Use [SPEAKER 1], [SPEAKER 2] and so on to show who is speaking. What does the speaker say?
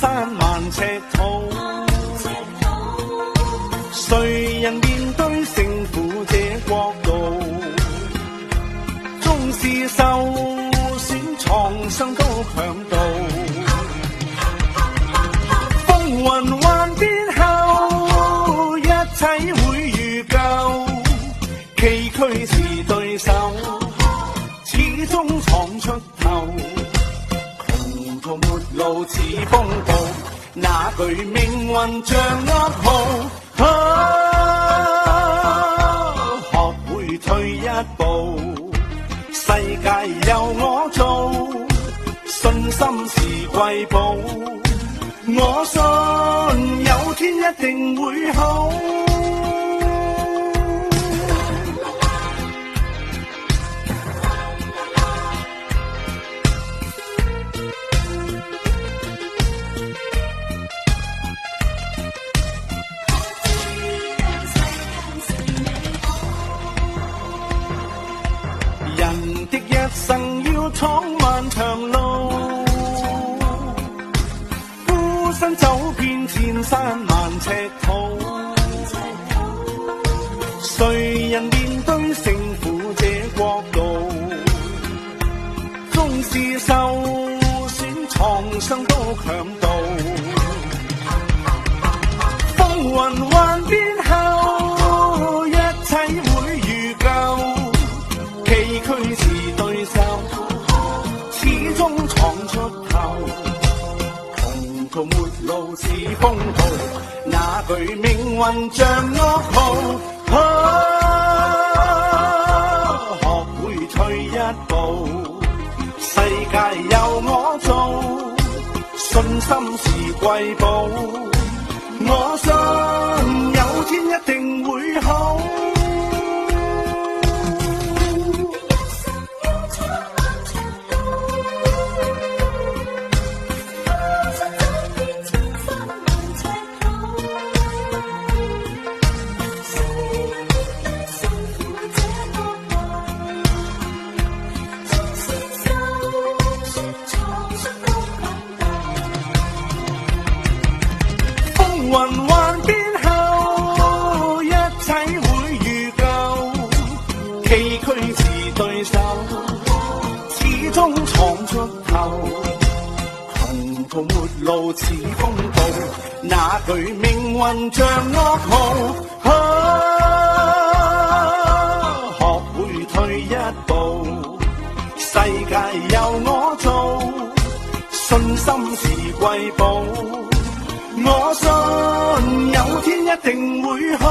[SPEAKER 1] 山萬尺土，誰人面對勝負這國度？縱是受損創傷都強渡，風雲幻變後，一切會如舊。崎嶇是對手，始終闖出頭。窮途末路似風暴，那句命運像噩耗。學會退一步，世界由我做，信心是瑰寶。我信有天一定會好。人的一生要闖漫長路，孤身走遍千山萬尺土，誰人面對勝負這國度？縱是受損創傷都強渡，風雲幻變後，一切會如舊。崎嶇是對手，始終闖出頭。窮途末路似風暴，那句命運像噩耗。學會退一步，世界由我做，信心是瑰寶。我信有天一定會好。風雲幻變後，一切會如舊。崎嶇是對手，始終闖出頭。窮途末路似風暴，那句命運像噩耗。學會退一步，世界由我做，信心是瑰寶。我信有天一定會好。